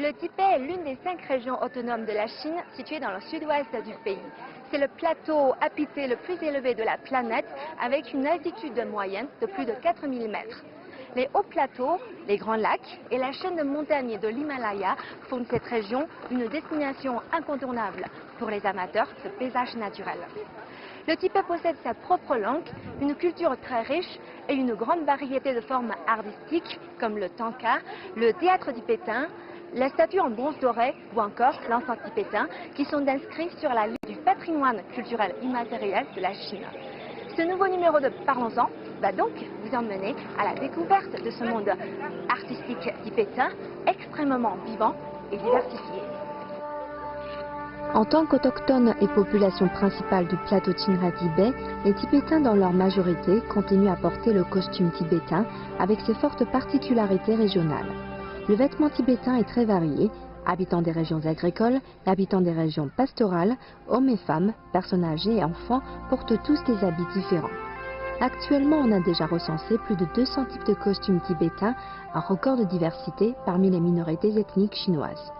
Le Tibet est l'une des 5 régions autonomes de la Chine située dans le sud-ouest du pays. C'est le plateau habité le plus élevé de la planète avec une altitude moyenne de plus de 4000 mètres. Les hauts plateaux, les grands lacs et la chaîne de montagnes de l'Himalaya font de cette région une destination incontournable pour les amateurs de paysages naturels. Le Tibet possède sa propre langue, une culture très riche et une grande variété de formes artistiques comme le tanka, le théâtre tibétain, les statues en bronze doré ou encore l'encens tibétain qui sont inscrits sur la liste du patrimoine culturel immatériel de la Chine. Ce nouveau numéro de Parlons-en va donc vous emmener à la découverte de ce monde artistique tibétain extrêmement vivant et diversifié. En tant qu'autochtones et population principale du plateau Chinra-Tibet, les Tibétains dans leur majorité continuent à porter le costume tibétain avec ses fortes particularités régionales. Le vêtement tibétain est très varié, habitants des régions agricoles, habitants des régions pastorales, hommes et femmes, personnes âgées et enfants portent tous des habits différents. Actuellement, on a déjà recensé plus de 200 types de costumes tibétains, un record de diversité parmi les minorités ethniques chinoises.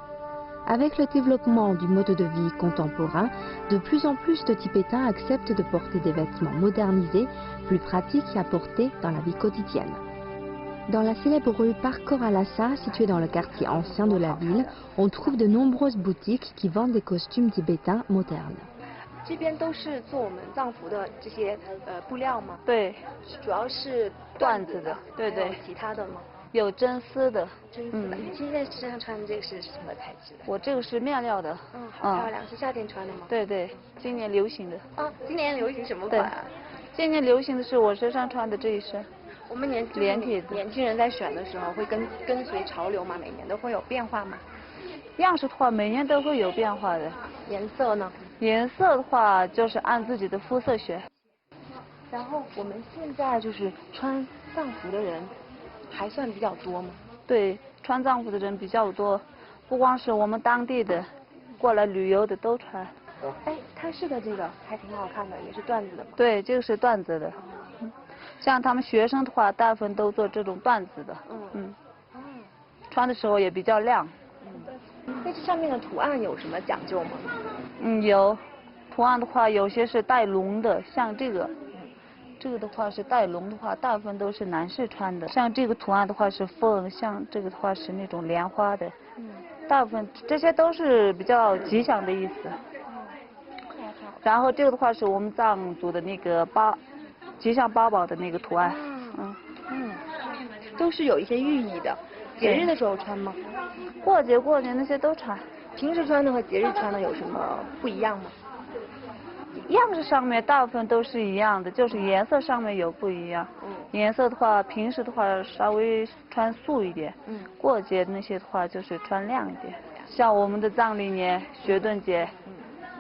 Avec le développement du mode de vie contemporain, de plus en plus de Tibétains acceptent de porter des vêtements modernisés, plus pratiques à porter dans la vie quotidienne. Dans la célèbre rue Park Koralasa, située dans le quartier ancien de la ville, on trouve de nombreuses boutiques qui vendent des costumes tibétains modernes. 这边都是做我们藏服的这些布料吗？对，主要是缎子的，对对还有其他的吗？有真丝的，真丝的。你现在身上穿的这个是什么材质的？我这个是面料的。好漂亮，是夏天穿的吗？对对，今年流行的。啊，今年流行什么款啊？今年流行的是我身上穿的这一身。我们年轻人在选的时候会跟随潮流吗？每年都会有变化吗？样式的话，每年都会有变化的。颜色呢？颜色的话，就是按自己的肤色选。然后我们现在就是穿藏服的人还算比较多吗？对，穿藏服的人比较多，不光是我们当地的，过来旅游的都穿。哎，他试的这个还挺好看的，也是缎子的吗？对，这个是缎子的。像他们学生的话，大部分都做这种缎子的。穿的时候也比较亮。那这上面的图案有什么讲究吗？有，图案的话有些是带龙的，像这个。这个的话是带龙的话，大部分都是男士穿的。像这个图案的话是凤，像这个的话是那种莲花的。大部分这些都是比较吉祥的意思。然后这个的话是我们藏族的那个吉祥八宝的那个图案。都是有一些寓意的。节日的时候穿吗？过节过年那些都穿。平时穿的和节日穿的有什么不一样吗？样式上面大部分都是一样的，就是颜色上面有不一样。颜色的话，平时的话稍微穿素一点。过节那些的话就是穿亮一点。像我们的藏历年、学顿节，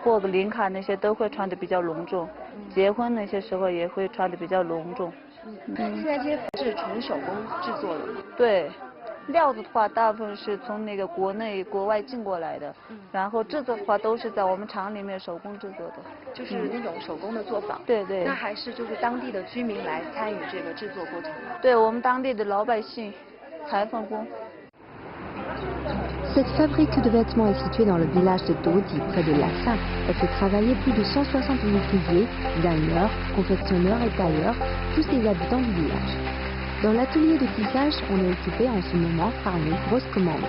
过个临卡那些都会穿的比较隆重。结婚那些时候也会穿的比较隆重。现在这些服是纯手工制作的吗？对。料子的话，大部分是从那个国内、国外进过来的，然后制作的话都是在我们厂里面手工制作的，就是那种手工的做法。对对。那还是就是当地的居民来参与这个制作过程吗？对，我们当地的老百姓，裁缝工。Cette fabrique de vêtements est située dans le village de Dodi, près de Lhasa. Elle fait travailler plus de 160 ouvriers, designers, confectionneurs et tailleurs, tous des habitants du village. Dans l'atelier de tissage, on est occupé en ce moment par une grosse commande.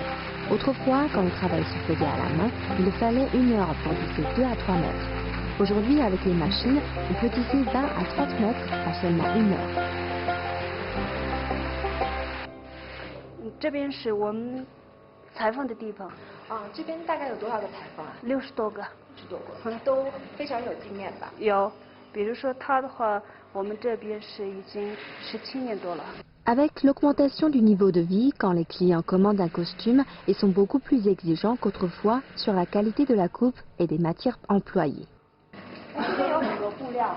Autrefois, quand le travail se faisait à la main, il fallait 1 heure pour tisser 2 à 3 mètres. Aujourd'hui, avec les machines, on peut tisser 20 à 30 mètres en seulement 1 heure. 这边是我们裁缝的地方。这边大概有多少个裁缝啊？60多个。60多个，都非常有经验吧？有，比如说他的话，我们这边是已经17年多了。Avec l'augmentation du niveau de vie, quand les clients commandent un costume, ils sont beaucoup plus exigeants qu'autrefois sur la qualité de la coupe et des matières employées. 有很多布料，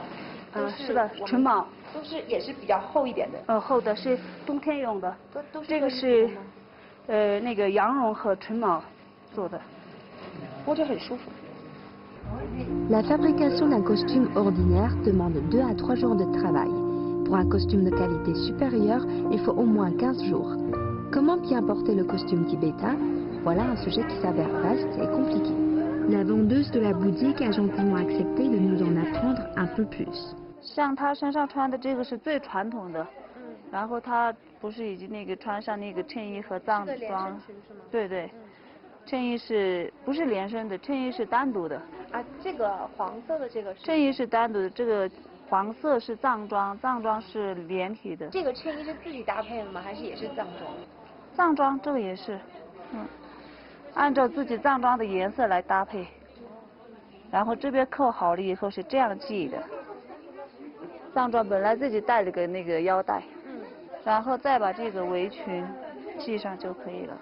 是的，纯毛，都是也是比较厚一点的。厚的是冬天用的。这个是那个羊绒和纯毛做的，摸着很舒服。La fabrication d'un costume ordinaire demande 2 à 3 jours de travail. Pour un costume de qualité supérieure, il faut au moins 15 jours. Comment bien porter le costume tibétain? Voilà un sujet qui s'avère vaste et compliqué. La vendeuse de la boutique a gentiment accepté de nous en apprendre un peu plus. 像她身上穿的这个是最传统的，然后她不是已经那个穿上那个衬衣和藏装，对对，衬衣是不是连身的？衬衣是单独的。啊，这个黄色的这个是。衬衣是单独的，这个黄色是藏装，藏装是连体的。这个衬衣是自己搭配的吗？还是也是藏装？藏装这个也是，按照自己藏装的颜色来搭配，然后这边扣好了以后是这样系的。藏装本来自己带了个那个腰带，然后再把这个围裙系上就可以了。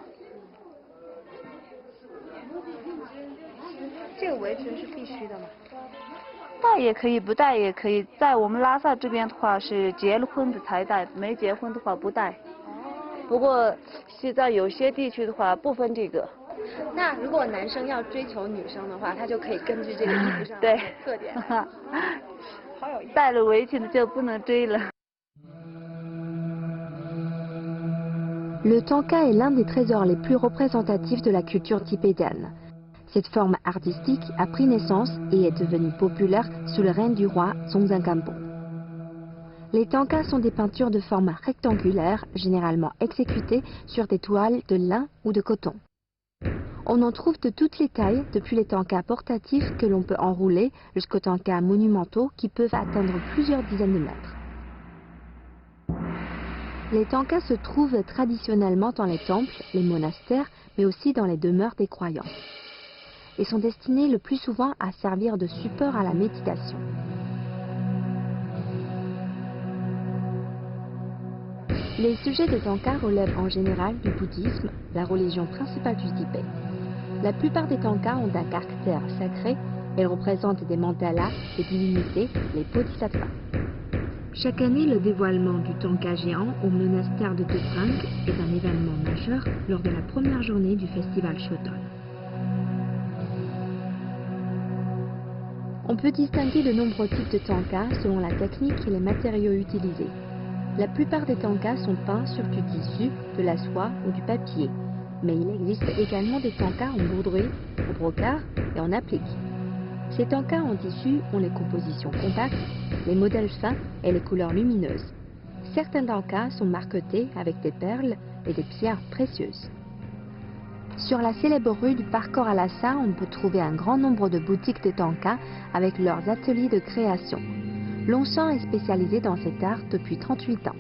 这个围裙是必须的吗？戴也可以，不戴也可以。在我们拉萨这边的话是结了婚的才戴，没结婚的话不戴。不过现在有些地区的话不分这个。那如果男生要追求女生的话，他就可以根据这个衣服上对的特点。好有意思。戴了围裙的就不能追了。Le tanka est l'un des trésors les plus représentatifs de la culture tibétaine. Cette forme artistique a pris naissance et est devenue populaire sous le règne du roi Songtsen Gampo. Les tankas sont des peintures de forme rectangulaire, généralement exécutées sur des toiles de lin ou de coton. On en trouve de toutes les tailles, depuis les tankas portatifs que l'on peut enrouler jusqu'aux tankas monumentaux qui peuvent atteindre plusieurs dizaines de mètres. Les tankas se trouvent traditionnellement dans les temples, les monastères, mais aussi dans les demeures des croyants. Et sont destinés le plus souvent à servir de support à la méditation. Les sujets des tankas relèvent en général du bouddhisme, la religion principale du Tibet. La plupart des tankas ont un caractère sacré et représentent des mandalas, des divinités, les bodhisattvas. Chaque année, le dévoilement du tanka géant au monastère de Drang est un événement majeur lors de la première journée du festival Shoton. On peut distinguer de nombreux types de tankas selon la technique et les matériaux utilisés. La plupart des tankas sont peints sur du tissu, de la soie ou du papier. Mais il existe également des tankas en broderie, au brocart et en applique. Ces tankas en tissu ont les compositions compactes, les modèles fins et les couleurs lumineuses. Certains tankas sont marquetés avec des perles et des pierres précieuses. Sur la célèbre rue du Parcours à Lhasa, on peut trouver un grand nombre de boutiques de tankas avec leurs ateliers de création. Longchamp est spécialisé dans cet art depuis 38 ans.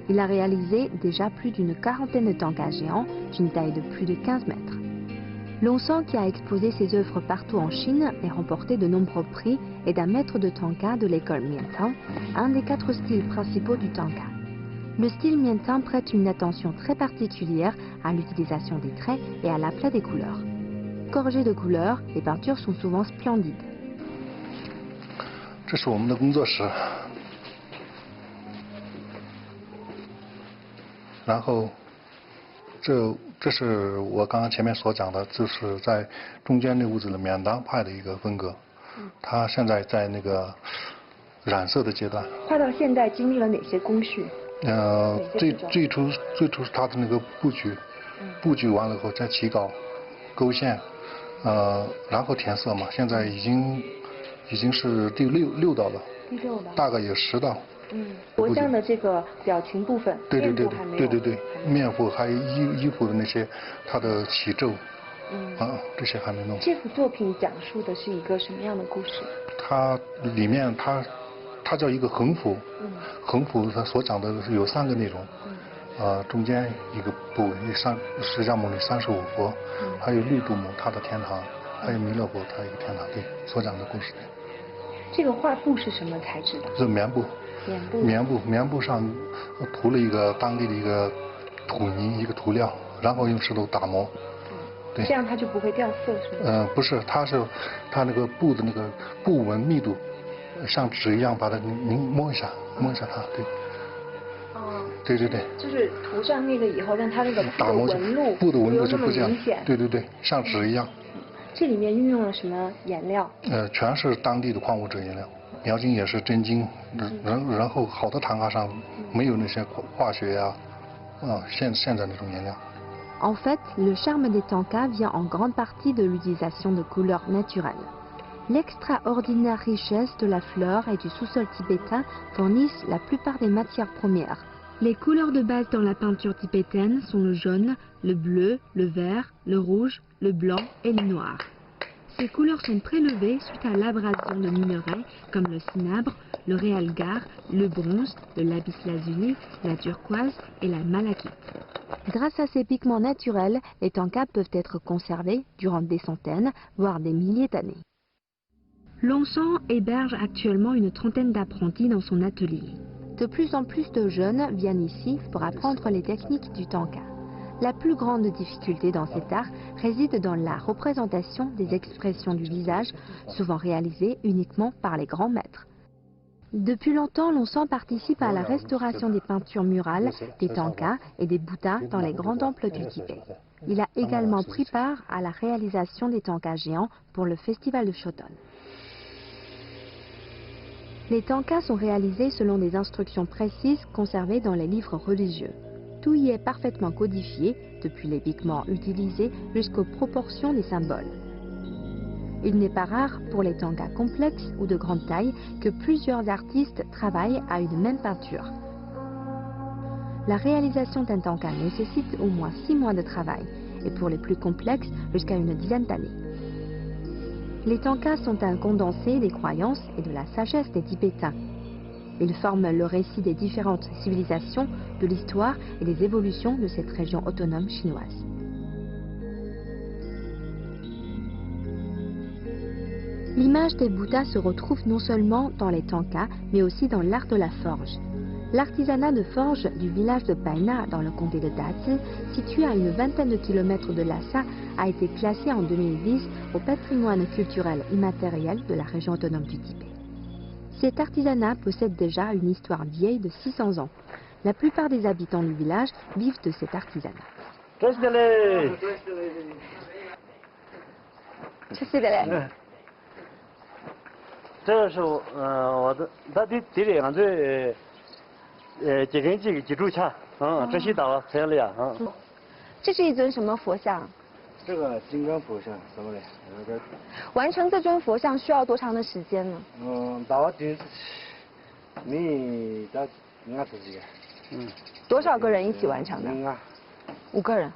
Il a réalisé déjà plus d'une quarantaine de tankas géants d'une taille de plus de 15 mètres. Longchamp, qui a exposé ses œuvres partout en Chine et remporté de nombreux prix, est un maître de tanka de l'école Mientang, un des 4 styles principaux du tanka. Le style Mientang prête une attention très particulière à l'utilisation des traits et à l'aplat des couleurs. Gorgées de couleurs, les peintures sont souvent splendides. 这是我们的工作室，然后这是我刚刚前面所讲的，就是在中间那屋子的缅当派的一个风格，它现在在那个染色的阶段。画到现在经历了哪些工序？最初是它的那个布局，布局完了以后再起稿、勾线，然后填色嘛。现在已经是第六道了，大概有10道。佛像的这个表情部分，对，面部面部还有衣服的那些，它的起皱，这些还没弄。这幅作品讲述的是一个什么样的故事？它里面它叫一个横幅，横幅它所讲的有3个内容，中间一个部释迦牟尼35佛，还有6度母他的天堂，还有弥勒佛他一个天堂，对，所讲的故事。这个画布是什么材质的？是棉布。棉布上涂了一个当地的一个土泥，一个涂料，然后用石头打磨。对，这样它就不会掉色，是吗？不是，它那个布的那个布纹密度，像纸一样，把它您摸一下它，对。对。就是涂上那个以后，让它那个布的纹路就不这样。明显。对，像纸一样。这里面运用了什么颜料？全是当地的矿物质颜料。描金也是真金，然后好的唐卡上没有那些化学呀，现在那种颜料。En fait, le charme des tankas vient en grande partie de l'utilisation de couleurs naturelles. L'extraordinaire richesse de la flore et du sous-sol tibétain fournissent la plupart des matières premières. Les couleurs de base dans la peinture tibétaine sont le jaune, le bleu, le vert, le rouge, le blanc et le noir. Ces couleurs sont prélevées suite à l'abrasion de minerais comme le cinabre, le réalgar, le bronze, le lapis-lazuli, la turquoise et la malachite. Grâce à ces pigments naturels, les tankas peuvent être conservés durant des centaines, voire des milliers d'années. Longchamp héberge actuellement une trentaine d'apprentis dans son atelier. De plus en plus de jeunes viennent ici pour apprendre les techniques du tanka. La plus grande difficulté dans cet art réside dans la représentation des expressions du visage, souvent réalisées uniquement par les grands maîtres. Depuis longtemps, Longchamp participe à la restauration des peintures murales, des tankas et des bouddhas dans les grands temples du Tibet. Il a également pris part à la réalisation des tankas géants pour le festival de Shoton. Les tankas sont réalisés selon des instructions précises conservées dans les livres religieux. Tout y est parfaitement codifié, depuis les pigments utilisés jusqu'aux proportions des symboles. Il n'est pas rare pour les tankas complexes ou de grande taille que plusieurs artistes travaillent à une même peinture. La réalisation d'un tanka nécessite au moins 6 mois de travail, et pour les plus complexes, jusqu'à une dizaine d'années. Les tankas sont un condensé des croyances et de la sagesse des Tibétains. Ils forment le récit des différentes civilisations, de l'histoire et des évolutions de cette région autonome chinoise. L'image des Bouddhas se retrouve non seulement dans les tankas, mais aussi dans l'art de la forge. L'artisanat de forge du village de Baina, dans le comté de Dazhi, situé à une vingtaine de kilomètres de Lhasa, a été classé en 2010 au patrimoine culturel immatériel de la région autonome du Tibet. Cet artisanat possède déjà une histoire vieille de 600 ans. La plupart des habitants du village vivent de cet artisanat.这是一尊什么佛像？这个金刚佛像什么的，完成这尊佛像需要多长的时间呢？到底你到应该自己的。多少个人一起完成的？5个人。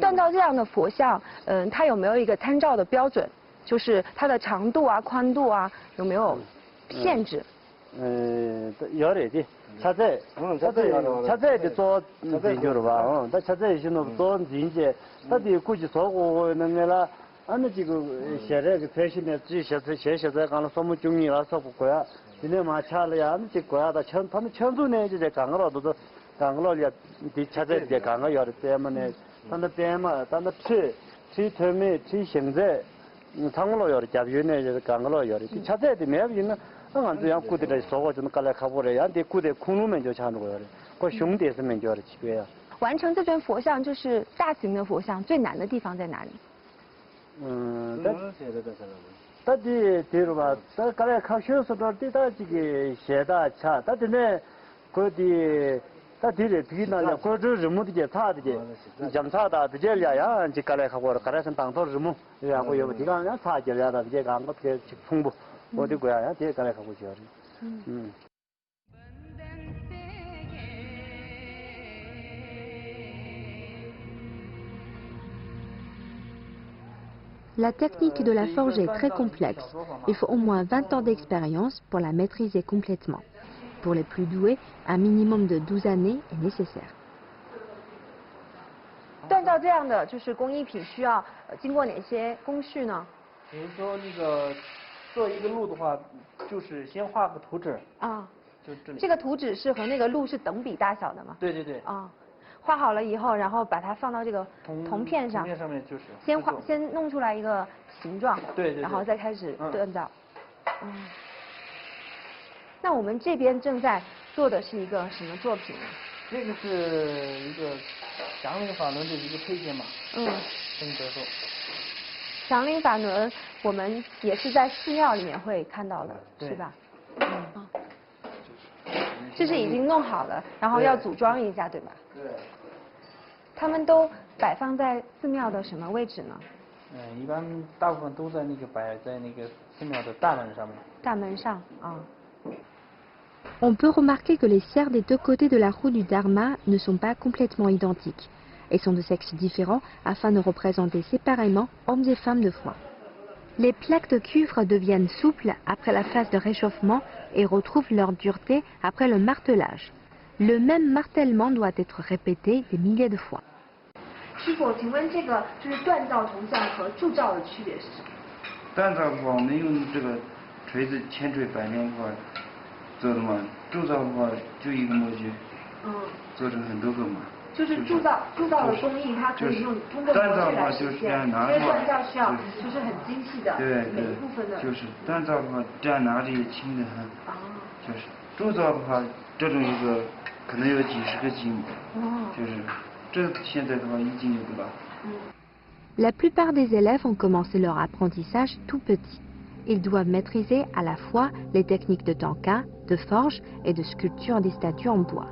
锻造这样的佛像，它有没有一个参照的标准？就是它的长度啊、宽度啊，有没有限制？有的。차제 또 진짜로 봐. 나 차제 신호 또 진짜 다들 굳이 저거 내가 아니 지금 셔레 그 패션에 지셔서 셔서 가는 소문 중이라서 볼거야. 근데 마차려야 안 찍고야. 다 천두네 이제 강으로도 강으로야 뒤 차제 이제 강을 열 때문에 단다 때마 단다 치 terme 치 현재 강으로 열 잡유네 이제 강으로 열. 차제도 매비는 그냥 구들에 소고좀 깔라카보래야. 근데 구대 쿠누면就差那个个兄弟是面叫的区别啊。完成这尊佛像就是大型的佛像，最难的地方在哪里？到底对了吧？到刚才考学时候对到这个写的差，到底呢，各地到底的比那样，各种任务的也差的些，检查的比较呀，就刚才考过了，刚才是当做任务，然后有地方要差点的，比较刚我这冲不。我的国家也刚才考过去了。La technique de la forge est très complexe. Il faut au moins 20 ans d'expérience pour la maîtriser complètement. Pour les plus doués, un minimum de 12 années est nécessaire. 锻造这样的就是工艺品需要经过哪些工序呢？比如说那个做一个鹿的话，就是先画个图纸啊，就这里。这个图纸是和那个鹿是等比大小的吗？对对对。啊，画好了以后，然后把它放到这个铜片上。铜片上面就是。先弄出来一个形状。对。然后再开始锻造。那我们这边正在做的是一个什么作品呢？这个是一个祥林法轮的一个配件嘛。分折后。祥林法轮，我们也是在寺庙里面会看到的，是吧？这是已经弄好了，然后要组装一下，对吧？对。他们都摆放在寺庙的什么位置呢？一般大部分都在那个摆在那个寺庙的大门上面。大门上啊。On peut remarquer que les cerfs des deux côtés de la roue du Dharma ne sont pas complètement identiques et sont de sexes différents afin de représenter séparément hommes et femmes de foi. Les plaques de cuivre deviennent souples après la phase de réchauffement et retrouvent leur dureté après le martelage. Le même martèlement doit être répété des milliers de fois. 师傅，请问这个就是锻造铜像和铸造的区别是什么？锻造的话，我们用这个锤子千锤百炼的话做的嘛，铸造的话就一个模具，做成很多个嘛。就是铸造的工艺，它可以用通过模具来实现。因为锻造需要就是很精细的每一部分的。就是锻造的话，这样拿着也轻得很。就是铸造的话，这种一个可能有几十个斤。就是这现在的话一斤也不到。La plupart des élèves ont commencé leur apprentissage tout petit. Ils doivent maîtriser à la fois les techniques de tanka, de forge et de sculpture des statues en bois.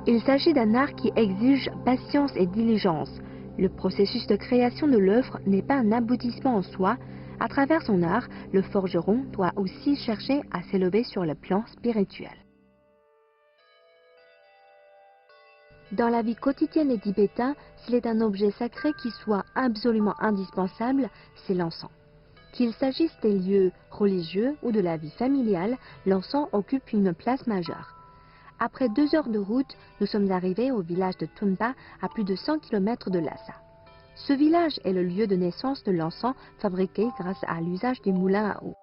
Il s'agit d'un art qui exige patience et diligence. Le processus de création de l'œuvre n'est pas un aboutissement en soi. À travers son art, le forgeron doit aussi chercher à s'élever sur le plan spirituel. Dans la vie quotidienne des Tibétains, s'il est un objet sacré qui soit absolument indispensable, c'est l'encens. Qu'il s'agisse des lieux religieux ou de la vie familiale, l'encens occupe une place majeure. Après 2 heures de route, nous sommes arrivés au village de Tumpa, à plus de 100 km de Lhasa. Ce village est le lieu de naissance de l'encens fabriqué grâce à l'usage du moulin à eau.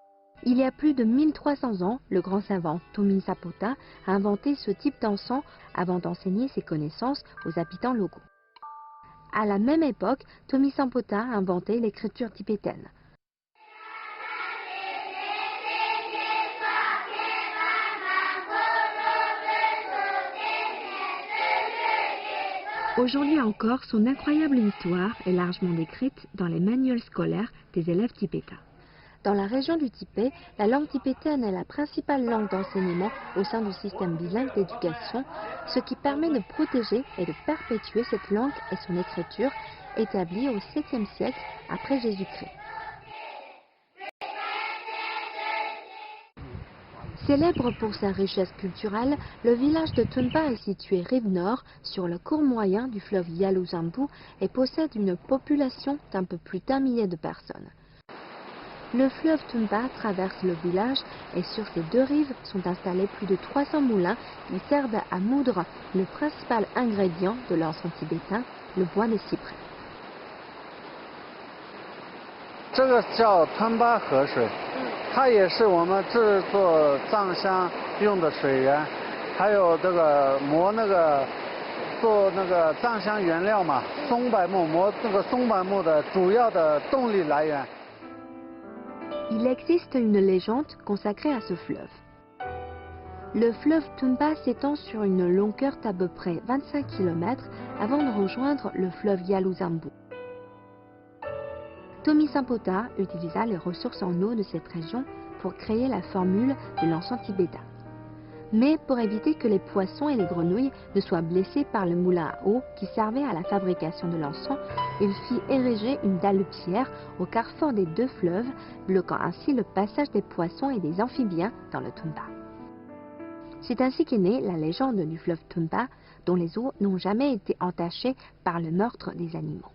Il y a plus de 1300 ans, le grand savant Tomi Sapota a inventé ce type d'encens avant d'enseigner ses connaissances aux habitants locaux. À la même époque, Tomi Sapota a inventé l'écriture tibétaine. Aujourd'hui encore, son incroyable histoire est largement décrite dans les manuels scolaires des élèves tibétains. Dans la région du Tibet, la langue tibétaine est la principale langue d'enseignement au sein du système bilingue d'éducation, ce qui permet de protéger et de perpétuer cette langue et son écriture établie au 7e siècle après Jésus-Christ. Célèbre pour sa richesse culturelle, le village de Tumpa est situé rive nord, sur le cours moyen du fleuve Yalu-Zambu et possède une population d'un peu plus d'1 millier de personnes. Le fleuve Tumpa traverse le village et sur ses 2 rives sont installés plus de 300 moulins qui servent à moudre le principal ingrédient de l'encens tibétain, le bois de cyprès. 这个叫吞巴河水，它也是我们制作藏香用的水源，还有这个磨那个做那个藏香原料嘛，松柏木磨这个松柏木的主要的动力来源。 Il existe une légende consacrée à ce fleuve. Le fleuve Tumpa s'étend sur une longueur d'à peu près 25 km avant de rejoindre le fleuve Yalu-Zambu. Tomi Sapota utilisa les ressources en eau de cette région pour créer la formule de l'encens tibétain. Mais pour éviter que les poissons et les grenouilles ne soient blessés par le moulin à eau qui servait à la fabrication de l'encens, il fit ériger une dalle de pierre au carrefour des 2 fleuves, bloquant ainsi le passage des poissons et des amphibiens dans le Tumpa. C'est ainsi qu'est née la légende du fleuve Tumpa, dont les eaux n'ont jamais été entachées par le meurtre des animaux.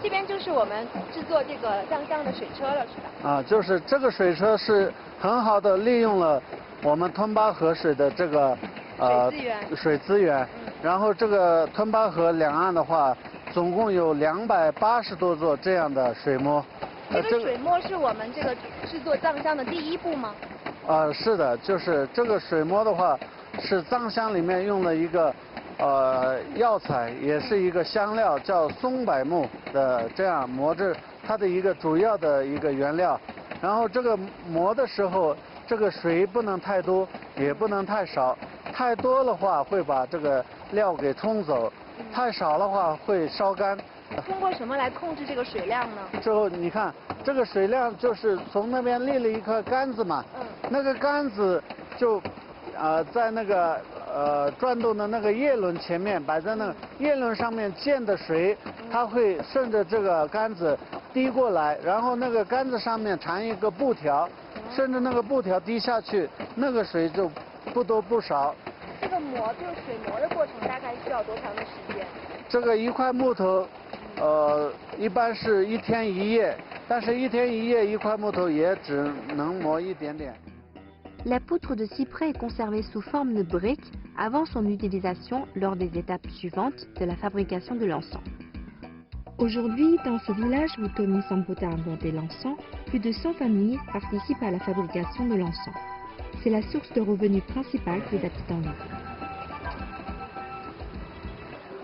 这边就是我们制作这个藏香的水车了，是吧？啊，就是这个水车是很好的利用了我们吞巴河水的这个水资源，然后这个吞巴河两岸的话，总共有280多座这样的水磨。这个水磨是我们这个制作藏香的第一步吗？是的，就是这个水磨的话，是藏香里面用了一个。 药材也是一个香料，叫松柏木的，这样磨制它的一个主要的一个原料。然后这个磨的时候，这个水不能太多，也不能太少。太多的话会把这个料给冲走，太少的话会烧干。通过什么来控制这个水量呢？之后你看这个水量就是从那边立了一颗杆子嘛，那个杆子就在那个转动的那个叶轮前面，摆在那个叶轮上面溅的水，它会顺着这个杆子滴过来，然后那个杆子上面缠一个布条，顺着那个布条滴下去，那个水就不多不少。这个水磨的过程大概需要多长的时间？这个一块木头，一般是1天1夜，但是1天1夜一块木头也只能磨一点点。La poutre de cyprès est conservée sous forme de briques avant son utilisation lors des étapes suivantes de la fabrication de l'encens. Aujourd'hui, dans ce village où Tommy Sambota a inventé l'encens, plus de 100 familles participent à la fabrication de l'encens. C'est la source de revenus principale des habitants locaux.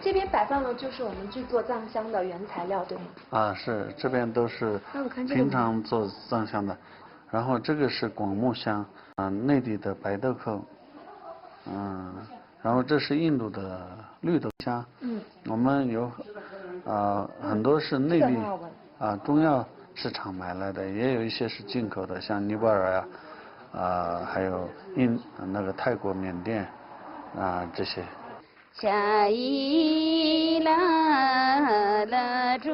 这边摆放的就是我们制作藏香的原材料，对吗？是，这边都是平常做藏香的。然后这个是广木香，内地的白豆蔻，然后这是印度的绿豆香，我们有很多是内地中药市场买来的，也有一些是进口的，像尼泊尔呀，还有那个泰国、缅甸这些。下一啦啦中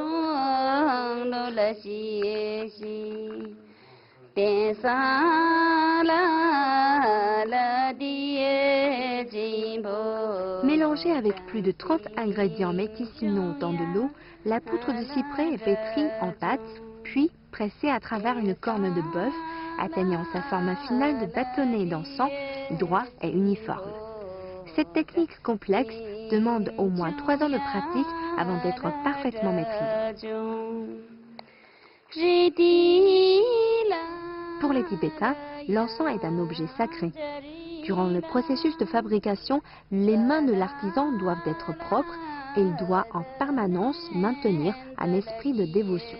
罗了西西。Mélangée avec plus de 30 ingrédients médicinaux dans de l'eau, la poutre de cyprès est pétrie en pâte, puis pressée à travers une corne de bœuf, atteignant sa forme finale de bâtonnet d'encens, droit et uniforme. Cette technique complexe demande au moins 3 ans de pratique avant d'être parfaitement maîtrisée. Pour les Tibétains, l'encens est un objet sacré. Durant le processus de fabrication, les mains de l'artisan doivent être propres et il doit en permanence maintenir un esprit de dévotion.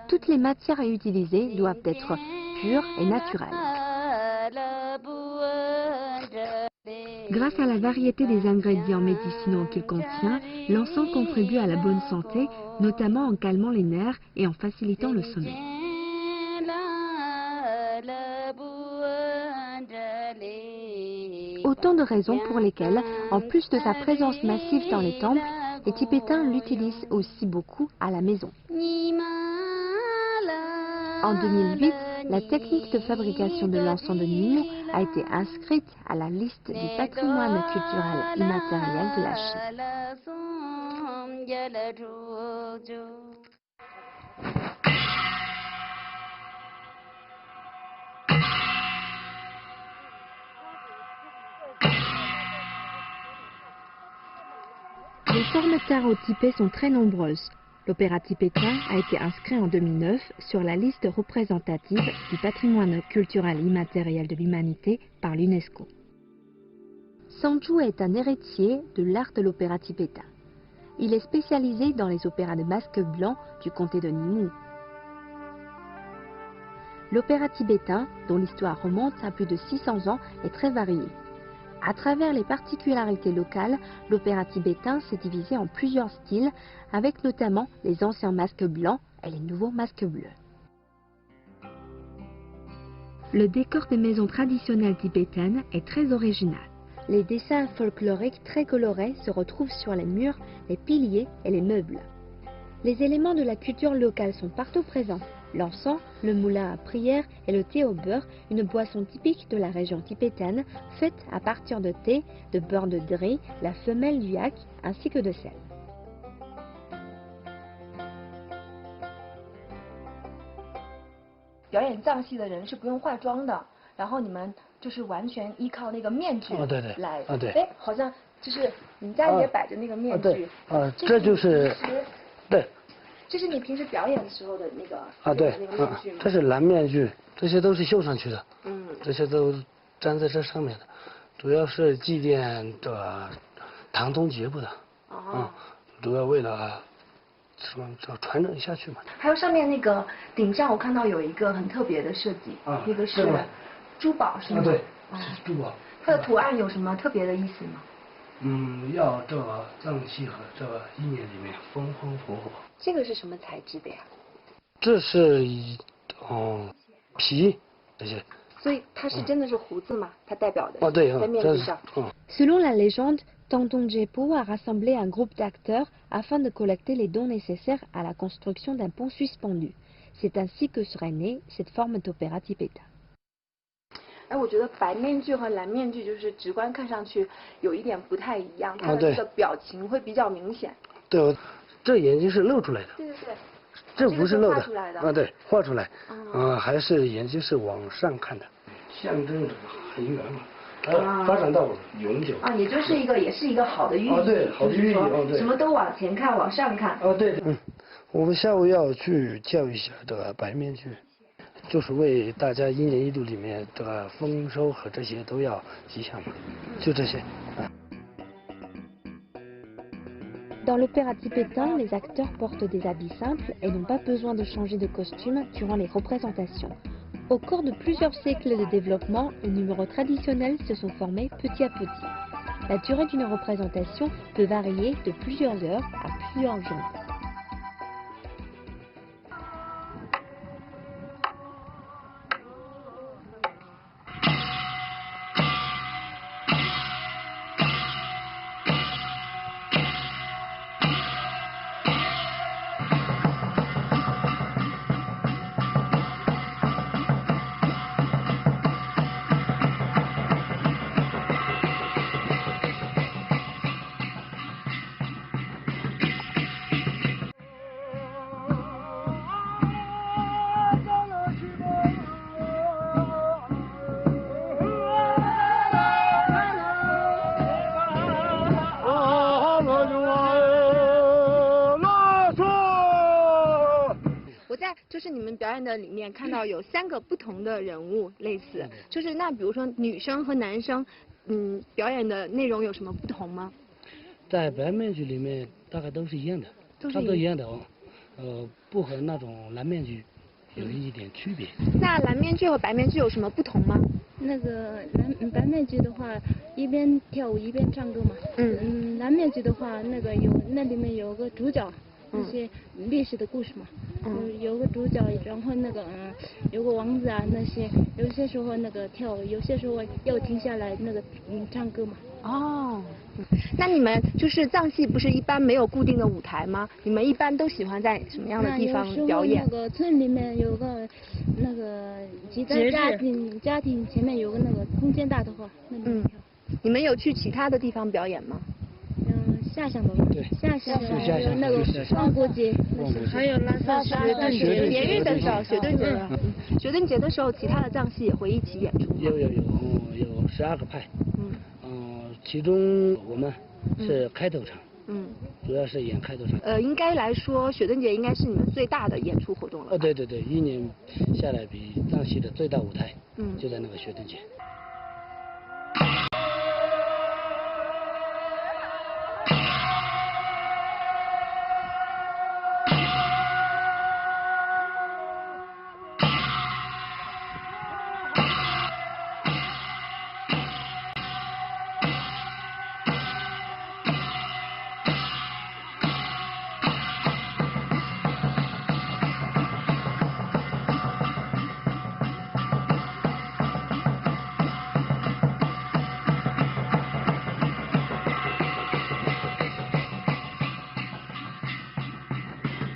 Toutes les matières utilisées doivent être pures et naturelles. Grâce à la variété des ingrédients médicinaux qu'il contient, l'encens contribue à la bonne santé, notamment en calmant les nerfs et en facilitant le sommeil. Autant de raisons pour lesquelles, en plus de sa présence massive dans les temples, les Tibétains l'utilisent aussi beaucoup à la maison. En 2008, la technique de fabrication de l'encens de Nimou a été inscrite à la liste du patrimoine culturel immatériel de la Chine. Les formes stéréotypées sont très nombreuses. L'opéra tibétain a été inscrit en 2009 sur la liste représentative du patrimoine culturel immatériel de l'humanité par l'UNESCO. Sanju est un héritier de l'art de l'opéra tibétain. Il est spécialisé dans les opéras de masques blancs du comté de Nimou. L'opéra tibétain, dont l'histoire remonte à plus de 600 ans, est très varié. À travers les particularités locales, l'opéra tibétain s'est divisé en plusieurs styles, avec notamment les anciens masques blancs et les nouveaux masques bleus. Le décor des maisons traditionnelles tibétaines est très original. Les dessins folkloriques très colorés se retrouvent sur les murs, les piliers et les meubles. Les éléments de la culture locale sont partout présents. L'encens, le moulin à prière et le thé au beurre, une boisson typique de la région tibétaine, faite à partir de thé, de beurre de riz, la femelle du yak, ainsi que de sel. 表演藏戏的人是不用化妆的，然后你们就是完全依靠那个面具来。哎，好像就是你们家里也摆着那个面具。这就是对。 这是你平时表演的时候的那个对，那个面具吗？这是蓝面具，这些都是绣上去的，这些都粘在这上面的，主要是祭奠的唐宗杰部的，主要为了什么叫传承下去嘛。还有上面那个顶上，我看到有一个很特别的设计，那个是珠宝是吗？对，是珠宝。它的图案有什么特别的意思吗？要这个脏器和这个意念里面风风火火。这个是什么材质的呀？这是皮这些。所以它是真的是胡子吗？它代表的哦，对，在面具上。Selon la légende, Tangdong Jepo a rassemblé un groupe d'acteurs afin de collecter les dons nécessaires à la construction d'un pont suspendu. C'est ainsi que serait née cette forme d'opéra tibétain. 哎，我觉得白面具和蓝面具就是直观看上去有一点不太一样，它的这个表情会比较明显。对，这眼睛是露出来的。对对对。这不是露的。画出来的。对，画出来。还是眼睛是往上看的，象征着很圆嘛。发展到永久。也就是也是一个好的寓意。对，好的寓意。对。什么都往前看，往上看。对。我们下午要去教一下这个白面具。就是为大家一年一度里面的丰收和这些都要吉祥嘛，就这些。Dans l'opéra tibétain, les acteurs portent des habits simples et n'ont pas besoin de changer de costume durant les représentations. Au cours de plusieurs siècles de développement, les numéros traditionnels se sont formés petit à petit. La durée d'une représentation peut varier de plusieurs heures à plusieurs jours.就是你们表演的里面看到有3个不同的人物，类似，就是那比如说女生和男生，表演的内容有什么不同吗？在白面具里面大概都是一样的，差不多一样的不和那种蓝面具有一点区别。那蓝面具和白面具有什么不同吗？那个白面具的话，一边跳舞一边唱歌嘛。蓝面具的话，那里面有个主角。那些历史的故事嘛，有个主角，然后有个王子啊，那些有些时候跳舞，有些时候要停下来唱歌嘛。那你们就是藏戏不是一般没有固定的舞台吗？你们一般都喜欢在什么样的地方表演？那个村里面有个几个家庭前面有个空间大的话，那里跳。你们有去其他的地方表演吗？下乡的吧，下乡有那个万国节，还有拉萨雪顿节，节日的时候，雪顿节，雪顿节的时候，其他的藏戏也会一起演出。有12个派，其中我们是开头场，主要是演开头场。应该来说，雪顿节应该是你们最大的演出活动了。对，一年下来比藏戏的最大舞台，就在那个雪顿节。